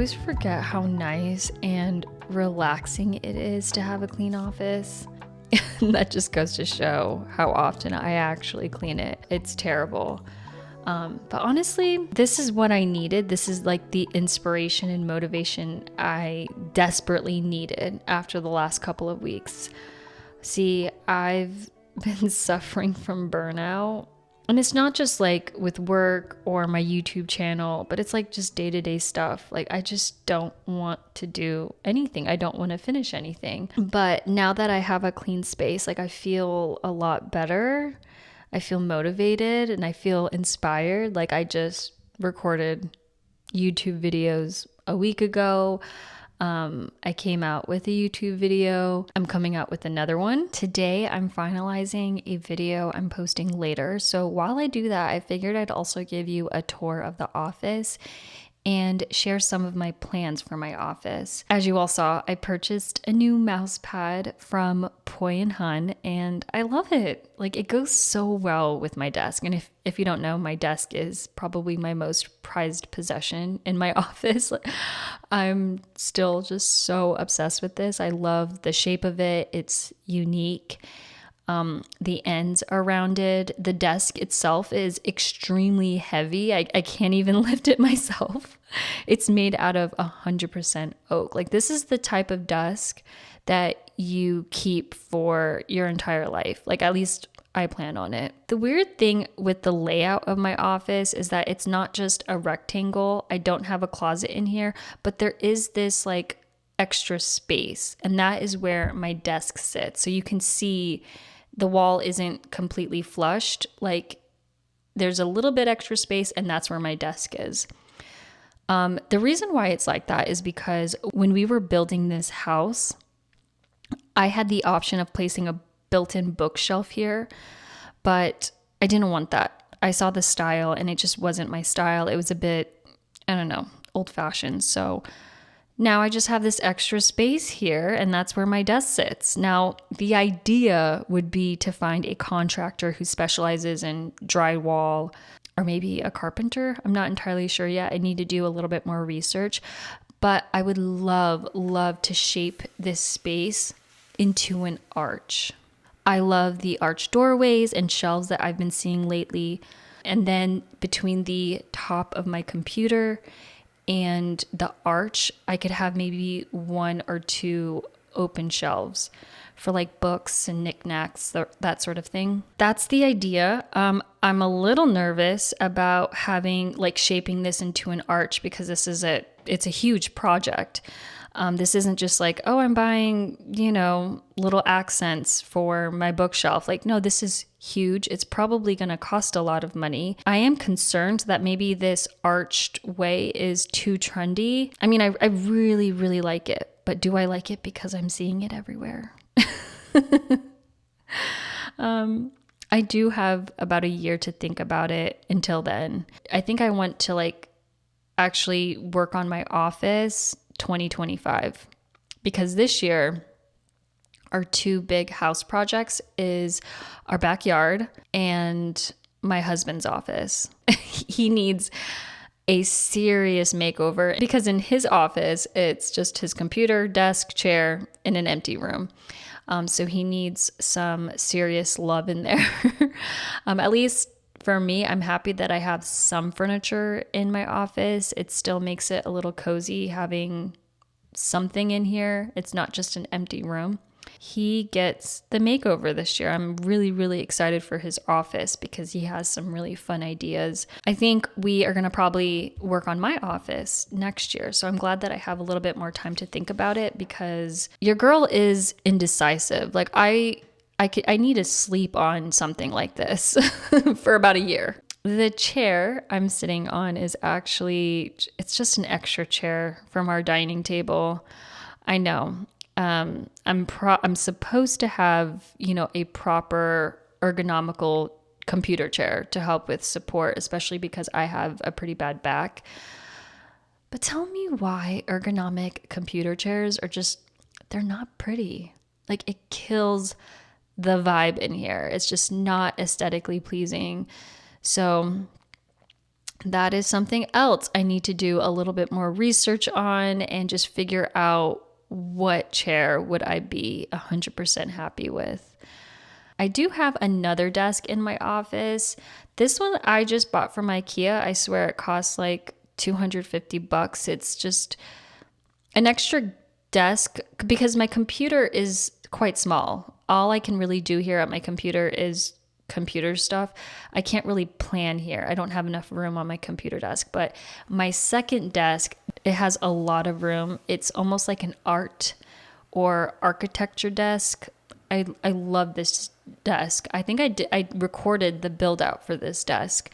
always forget how nice and relaxing it is to have a clean office. That just goes to show how often I actually clean it. It's terrible. But honestly, this is what I needed. This is like the inspiration and motivation I desperately needed after the last couple of weeks. See, I've been suffering from burnout. And it's not just like with work or my YouTube channel, but it's like just day-to-day stuff. Like I just don't want to do anything. I don't want to finish anything. But now that I have a clean space, like I feel a lot better. I feel motivated and I feel inspired. Like I just recorded YouTube videos a week ago. I came out with a YouTube video. I'm coming out with another one. Today, I'm finalizing a video I'm posting later. So while I do that, I figured I'd also give you a tour of the office and share some of my plans for my office. As you all saw, I purchased a new mouse pad from Poi & Hun and I love it. Like it goes so well with my desk. And if you don't know, my desk is probably my most prized possession in my office. I'm still just so obsessed with this. I love the shape of it. It's unique. The ends are rounded. The desk itself is extremely heavy. I can't even lift it myself. It's made out of 100% oak. Like this is the type of desk that you keep for your entire life. Like at least I plan on it. The weird thing with the layout of my office is that it's not just a rectangle. I don't have a closet in here, but there is this like extra space, and that is where my desk sits. So you can see the wall isn't completely flushed. Like there's a little bit extra space, and that's where my desk is. The reason why it's like that is because when we were building this house, I had the option of placing a built-in bookshelf here, but I didn't want that. I saw the style and it just wasn't my style. It was a bit, I don't know, old-fashioned. So now I just have this extra space here, and that's where my desk sits. Now, the idea would be to find a contractor who specializes in drywall, or maybe a carpenter. I'm not entirely sure yet. I need to do a little bit more research, but I would love to shape this space into an arch. I love the arch doorways and shelves that I've been seeing lately. And then between the top of my computer and the arch, I could have maybe 1 or 2 open shelves for like books and knickknacks, that sort of thing. That's the idea. I'm a little nervous about shaping this into an arch because it's a huge project. This isn't just like, oh, I'm buying, little accents for my bookshelf. Like, no, this is huge. It's probably going to cost a lot of money. I am concerned that maybe this arched way is too trendy. I mean, I really, really like it, but do I like it because I'm seeing it everywhere? I do have about a year to think about it until then. I think I want to actually work on my office 2025, because this year our 2 big house projects is our backyard and my husband's office. He needs a serious makeover because in his office, it's just his computer, desk, chair, and an empty room. So he needs some serious love in there. At least for me, I'm happy that I have some furniture in my office. It still makes it a little cozy having something in here. It's not just an empty room. He gets the makeover this year. I'm really, really excited for his office because he has some really fun ideas. I think we are going to probably work on my office next year. So I'm glad that I have a little bit more time to think about it because your girl is indecisive. Like I need to sleep on something like this for about a year. The chair I'm sitting on is it's just an extra chair from our dining table. I know. I'm supposed to have, a proper ergonomical computer chair to help with support, especially because I have a pretty bad back. But tell me why ergonomic computer chairs they're not pretty. Like it kills the vibe in here. It's just not aesthetically pleasing. So that is something else I need to do a little bit more research on and just figure out what chair would I be 100% happy with. I do have another desk in my office. This one I just bought from IKEA. I swear it costs like $250. It's just an extra desk because my computer is quite small. All I can really do here at my computer is computer stuff. I can't really plan here. I don't have enough room on my computer desk, but my second desk, it has a lot of room. It's almost like an art or architecture desk. I love this desk. I think I recorded the build out for this desk.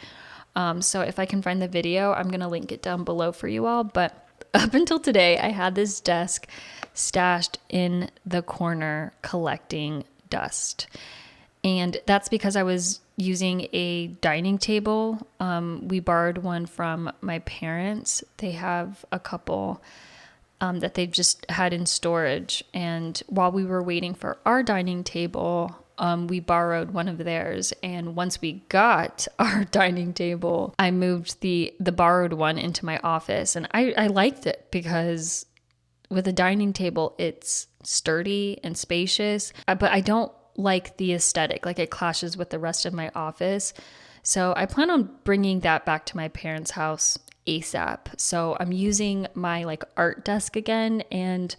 So if I can find the video, I'm going to link it down below for you all. But up until today, I had this desk stashed in the corner collecting dust. And that's because I was using a dining table. We borrowed one from my parents. They have a couple that they've just had in storage. And while we were waiting for our dining table, we borrowed one of theirs. And once we got our dining table, I moved the borrowed one into my office. And I liked it because with a dining table, it's sturdy and spacious, but I don't like the aesthetic, like it clashes with the rest of my office. So I plan on bringing that back to my parents' house ASAP. So I'm using my like art desk again, and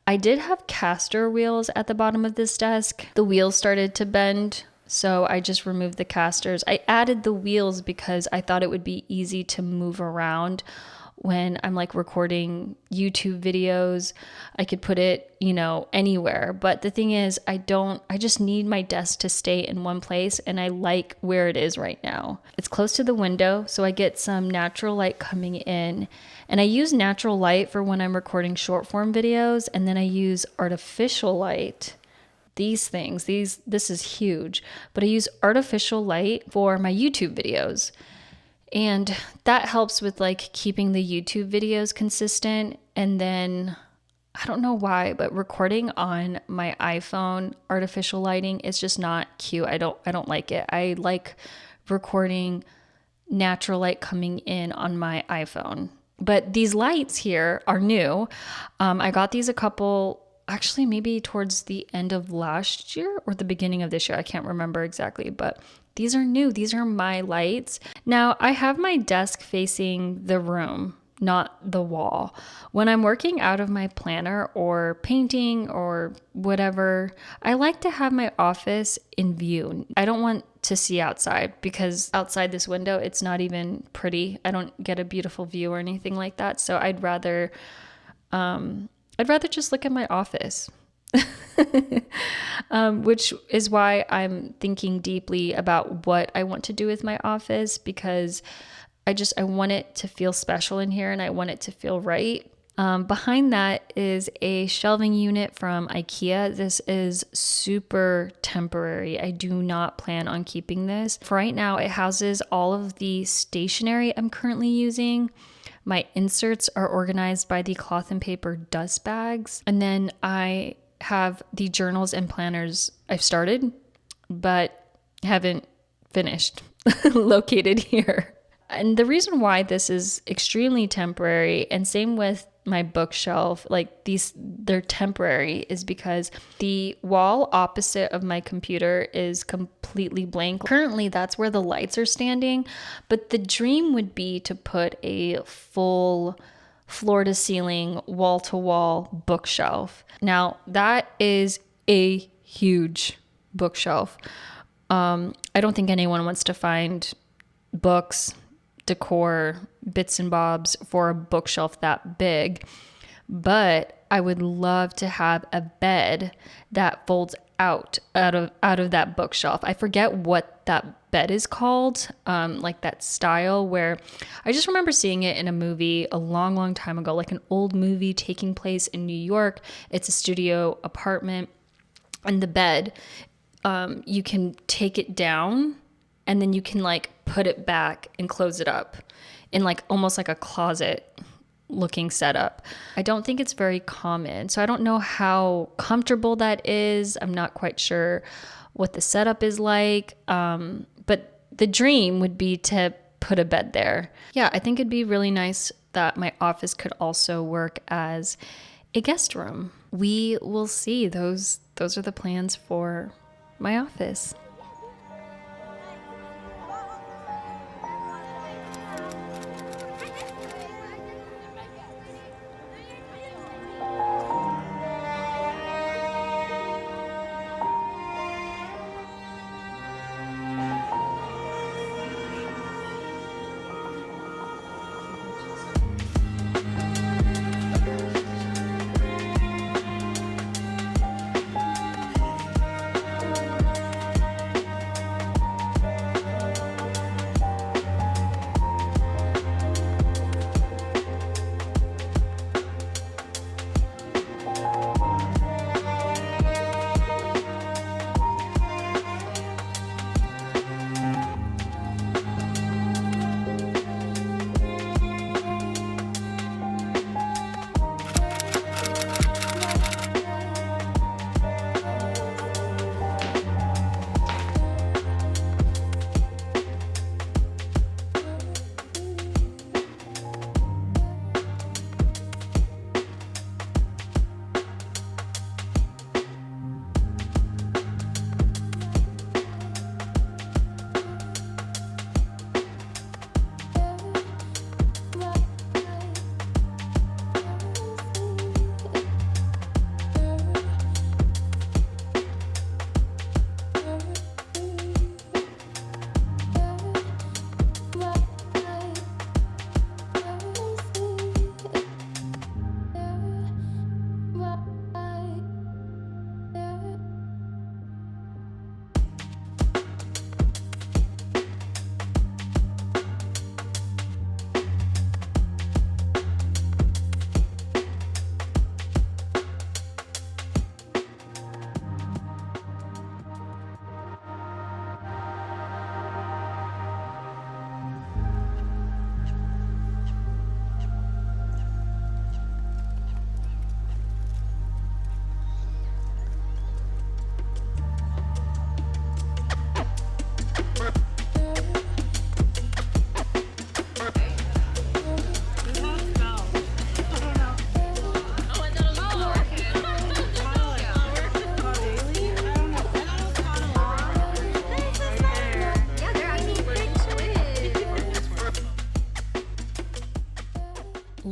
I did have caster wheels at the bottom of this desk. The wheels started to bend, so I just removed the casters. I added the wheels because I thought it would be easy to move around when I'm like recording YouTube videos. I could put it, anywhere. But the thing is, I just need my desk to stay in one place, and I like where it is right now. It's close to the window, so I get some natural light coming in. And I use natural light for when I'm recording short form videos, and then I use artificial light. This is huge, but I use artificial light for my YouTube videos. And that helps with like keeping the YouTube videos consistent. And then I don't know why, but recording on my iPhone, artificial lighting is just not cute. I don't like it. I like recording natural light coming in on my iPhone. But these lights here are new. I got these actually maybe towards the end of last year or the beginning of this year. I can't remember exactly, but these are new. These are my lights. Now, I have my desk facing the room, not the wall. When I'm working out of my planner or painting or whatever, I like to have my office in view. I don't want to see outside because outside this window, it's not even pretty. I don't get a beautiful view or anything like that. So I'd rather just look at my office. Which is why I'm thinking deeply about what I want to do with my office, because I want it to feel special in here and I want it to feel right. Behind that is a shelving unit from IKEA. This is super temporary. I do not plan on keeping this. For right now, it houses all of the stationery I'm currently using. My inserts are organized by the cloth and paper dust bags. And then I have the journals and planners I've started, but haven't finished, located here. And the reason why this is extremely temporary, and same with my bookshelf, like they're temporary, is because the wall opposite of my computer is completely blank. Currently, that's where the lights are standing, but the dream would be to put a full floor to ceiling, wall to wall bookshelf. Now, that is a huge bookshelf. I don't think anyone wants to find books, decor, bits and bobs for a bookshelf that big, but I would love to have a bed that folds out of that bookshelf. I forget what that bed is called, like that style, where I just remember seeing it in a movie a long time ago, like an old movie taking place in New York. It's a studio apartment, and the bed, you can take it down and then you can like put it back and close it up in like almost like a closet looking setup. I don't think it's very common, so I don't know how comfortable that is. I'm not quite sure what the setup is like, but the dream would be to put a bed there. Yeah, I think it'd be really nice that my office could also work as a guest room. We will see. Those are the plans for my office.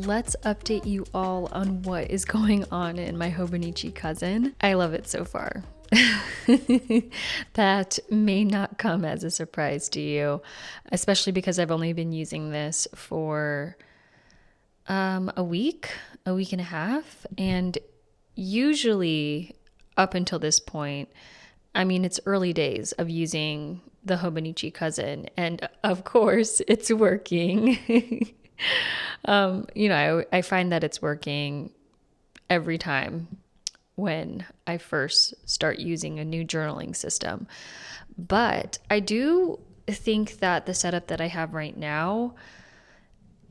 Let's update you all on what is going on in my Hobonichi Cousin. I love it so far. That may not come as a surprise to you, especially because I've only been using this for a week and a half. And usually up until this point, I mean, it's early days of using the Hobonichi Cousin. And of course, it's working. I find that it's working every time when I first start using a new journaling system. But I do think that the setup that I have right now,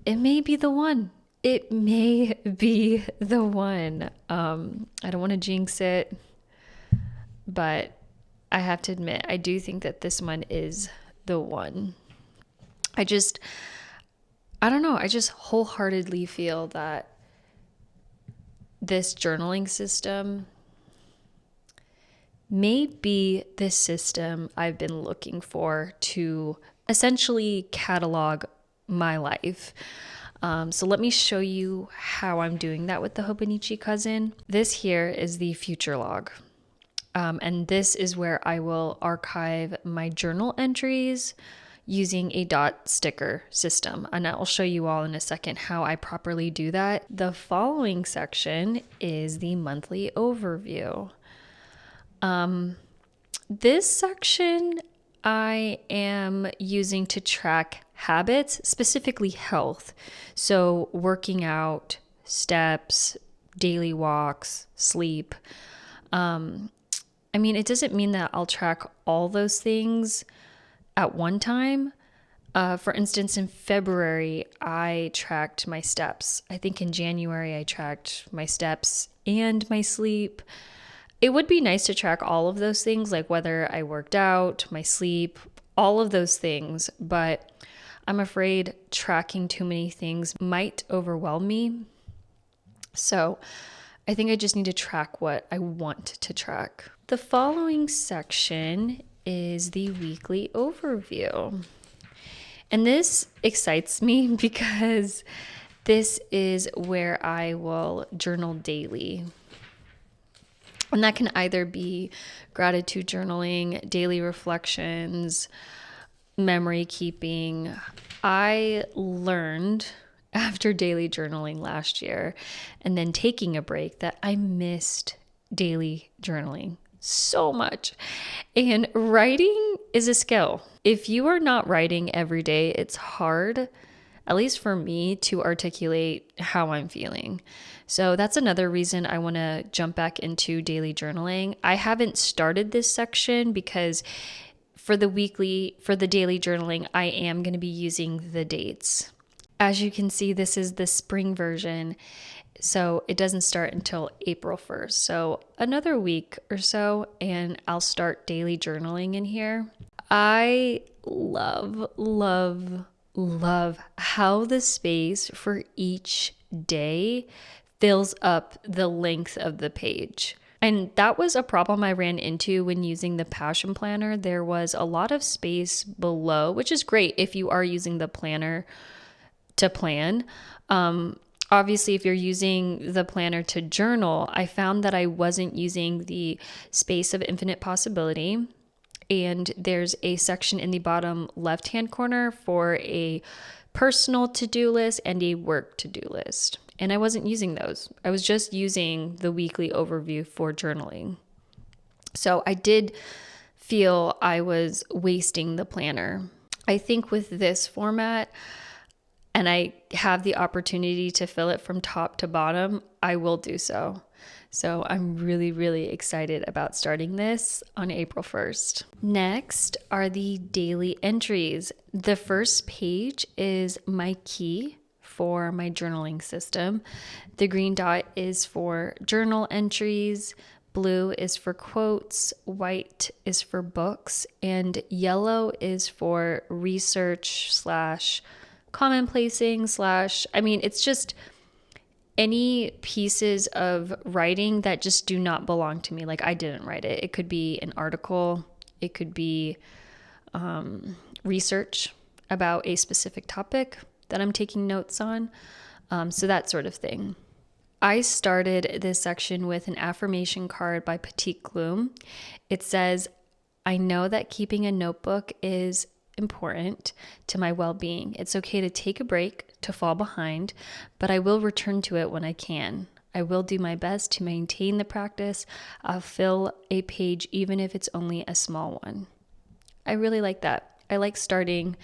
it may be the one. It may be the one. I don't want to jinx it, but I have to admit, I do think that this one is the one. I don't know. I just wholeheartedly feel that this journaling system may be the system I've been looking for to essentially catalog my life. So let me show you how I'm doing that with the Hobonichi Cousin. This here is the future log. And this is where I will archive my journal entries using a dot sticker system. And I'll show you all in a second how I properly do that. The following section is the monthly overview. This section I am using to track habits, specifically health. So working out, steps, daily walks, sleep. It doesn't mean that I'll track all those things at one time. For instance, in February, I tracked my steps. I think in January, I tracked my steps and my sleep. It would be nice to track all of those things, like whether I worked out, my sleep, all of those things. But I'm afraid tracking too many things might overwhelm me. So I think I just need to track what I want to track. The following section is the weekly overview. And this excites me because this is where I will journal daily. And that can either be gratitude journaling, daily reflections, memory keeping. I learned after daily journaling last year and then taking a break that I missed daily journaling so much. And writing is a skill. If you are not writing every day, it's hard, at least for me, to articulate how I'm feeling. So that's another reason I want to jump back into daily journaling. I haven't started this section because for the daily journaling, I am going to be using the dates. As you can see, this is the spring version, so it doesn't start until April 1st. So another week or so, and I'll start daily journaling in here. I love how the space for each day fills up the length of the page. And that was a problem I ran into when using the Passion Planner. There was a lot of space below, which is great if you are using the planner to plan. Obviously, if you're using the planner to journal, I found that I wasn't using the space of infinite possibility. And there's a section in the bottom left-hand corner for a personal to-do list and a work to-do list. And I wasn't using those. I was just using the weekly overview for journaling. So I did feel I was wasting the planner. I think with this format, and I have the opportunity to fill it from top to bottom, I will do so. So I'm really excited about starting this on April 1st. Next are the daily entries. The first page is my key for my journaling system. The green dot is for journal entries, blue is for quotes, white is for books, and yellow is for research / commonplacing / it's just any pieces of writing that just do not belong to me. Like I didn't write it. It could be an article. It could be research about a specific topic that I'm taking notes on. So that sort of thing. I started this section with an affirmation card by Petite Gloom. It says, I know that keeping a notebook is important to my well-being. It's okay to take a break, to fall behind, but I will return to it when I can. I will do my best to maintain the practice. I'll fill a page even if it's only a small one. I really like that. I like starting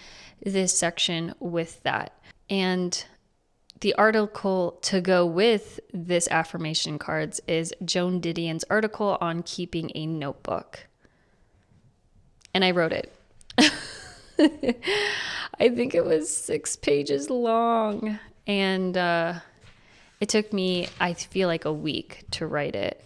this section with that. And the article to go with this affirmation cards is Joan Didion's article on keeping a notebook. And I wrote it. I think it was 6 pages long, and it took me, I feel like, a week to write it.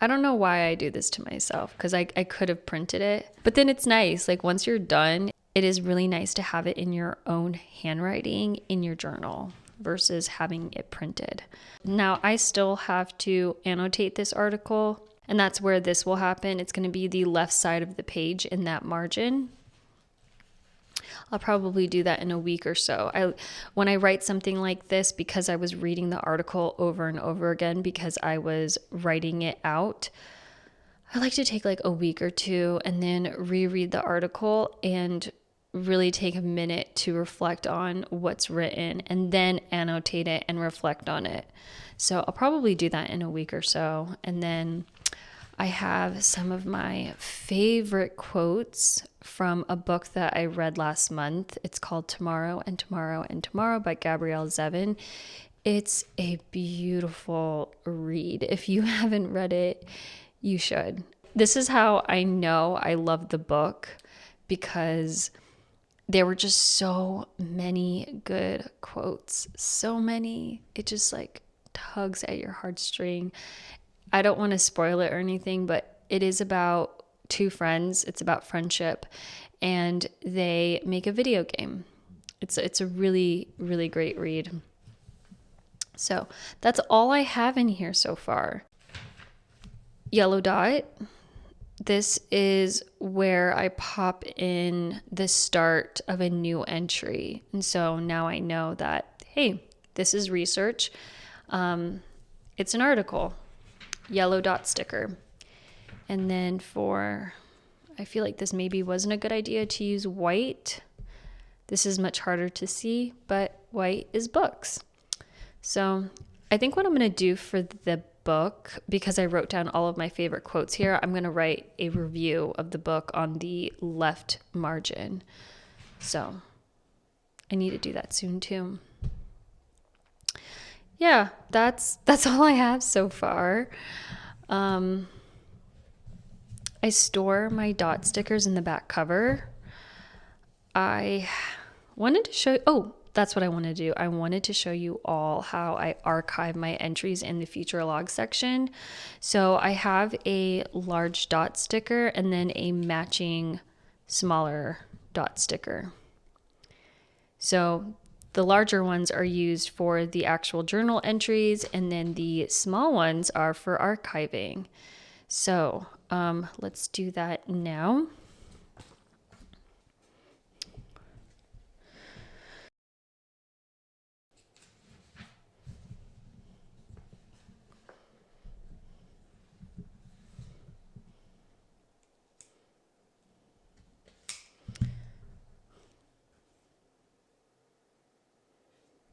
I don't know why I do this to myself, because I could have printed it, but then it's nice. Like once you're done, it is really nice to have it in your own handwriting in your journal versus having it printed. Now, I still have to annotate this article, and that's where this will happen. It's going to be the left side of the page in that margin. I'll probably do that in a week or so. When I write something like this, because I was reading the article over and over again because I was writing it out, I like to take like a week or two and then reread the article and really take a minute to reflect on what's written and then annotate it and reflect on it. So I'll probably do that in a week or so. And then I have some of my favorite quotes from a book that I read last month. It's called Tomorrow and Tomorrow and Tomorrow by Gabrielle Zevin. It's a beautiful read. If you haven't read it, you should. This is how I know I love the book, because there were just so many good quotes. So many. It just like tugs at your heartstring. I don't want to spoil it or anything, but it is about 2 friends. It's about friendship, and they make a video game. It's a really, really great read. So that's all I have in here so far. Yellow dot. This is where I pop in the start of a new entry. And so now I know that, hey, this is research. It's an article. Yellow dot sticker. And then I feel like this maybe wasn't a good idea to use white. This is much harder to see, but white is books. So I think what I'm going to do for the book, because I wrote down all of my favorite quotes here, I'm going to write a review of the book on the left margin. So I need to do that soon too. Yeah, that's all I have so far. I store my dot stickers in the back cover. I wanted to show that's what I want to do. I wanted to show you all how I archive my entries in the future log section. So I have a large dot sticker and then a matching smaller dot sticker. So the larger ones are used for the actual journal entries, and then the small ones are for archiving. So let's do that now.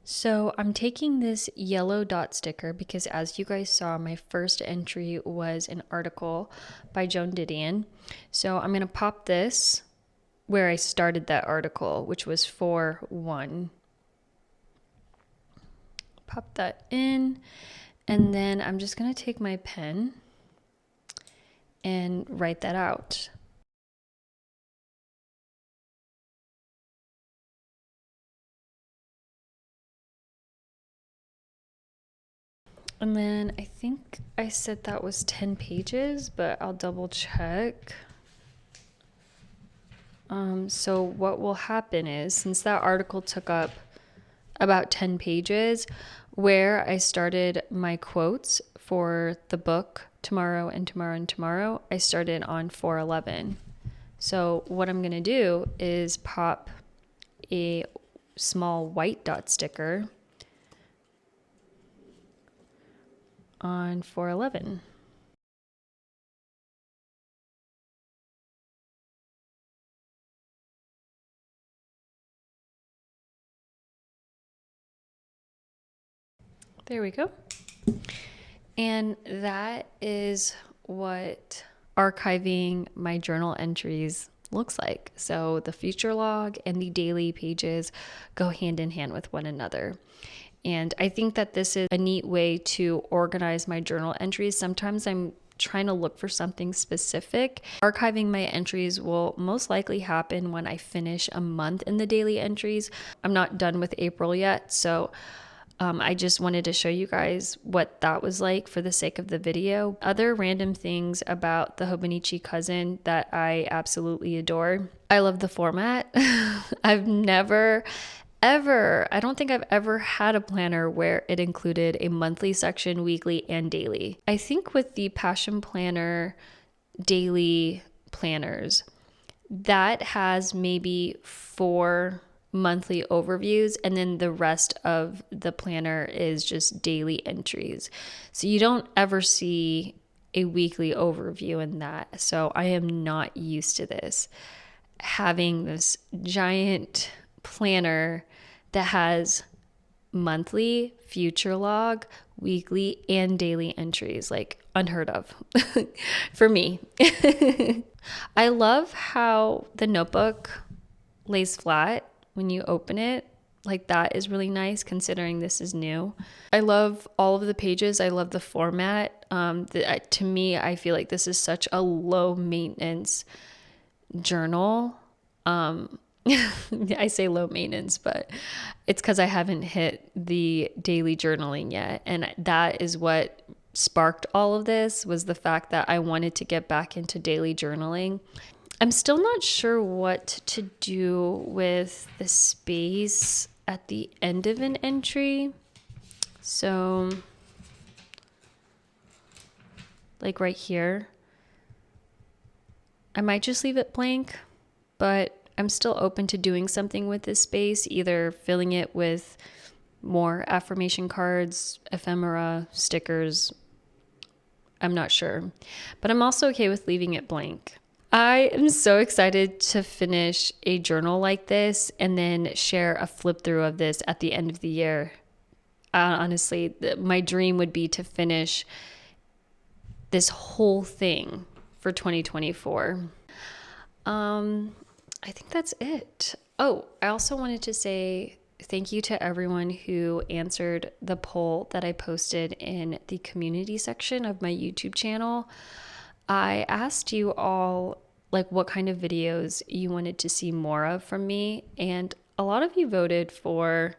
So I'm taking this yellow dot sticker because, as you guys saw, my first entry was an article by Joan Didion. So I'm going to pop this where I started that article, which was 4:1. Pop that in, and then I'm just going to take my pen and write that out. And then I think I said that was 10 pages, but I'll double check. So what will happen is, since that article took up about 10 pages, where I started my quotes for the book tomorrow and tomorrow and tomorrow, I started on 4:11. So what I'm going to do is pop a small white dot sticker on 4:11. There we go. And that is what archiving my journal entries looks like. So the future log and the daily pages go hand in hand with one another. And I think that this is a neat way to organize my journal entries. Sometimes I'm trying to look for something specific. Archiving my entries will most likely happen when I finish a month in the daily entries. I'm not done with April yet, so I just wanted to show you guys what that was like for the sake of the video. Other random things about the Hobonichi Cousin that I absolutely adore. I love the format. I've never ever, I don't think I've ever had a planner where it included a monthly section, weekly, and daily. I think with the Passion Planner daily planners, that has maybe 4 monthly overviews, and then the rest of the planner is just daily entries. So you don't ever see a weekly overview in that. So I am not used to this. Having this giant planner that has monthly, future log, weekly, and daily entries, like unheard of for me. I love how the notebook lays flat when you open it. Like, that is really nice considering this is new. I love all of the pages. I love the format. To me, I feel like this is such a low maintenance journal. I say low maintenance, but it's because I haven't hit the daily journaling yet. And that is what sparked all of this, was the fact that I wanted to get back into daily journaling. I'm still not sure what to do with the space at the end of an entry. So, like right here, I might just leave it blank, but I'm still open to doing something with this space, either filling it with more affirmation cards, ephemera, stickers. I'm not sure, but I'm also okay with leaving it blank. I am so excited to finish a journal like this and then share a flip through of this at the end of the year. Honestly, my dream would be to finish this whole thing for 2024. I think that's it. Oh, I also wanted to say thank you to everyone who answered the poll that I posted in the community section of my YouTube channel. I asked you all like what kind of videos you wanted to see more of from me, and a lot of you voted for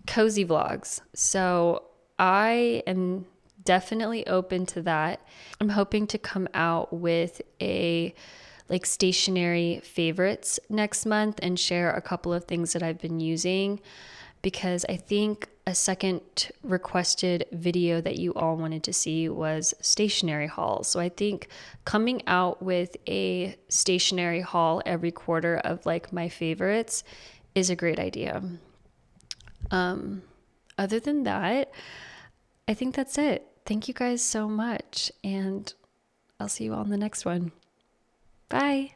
cozy vlogs. So I am definitely open to that. I'm hoping to come out with a like stationery favorites next month and share a couple of things that I've been using, because I think a second requested video that you all wanted to see was stationery hauls. So I think coming out with a stationery haul every quarter of like my favorites is a great idea. Other than that, I think that's it. Thank you guys so much, and I'll see you all in the next one. Bye.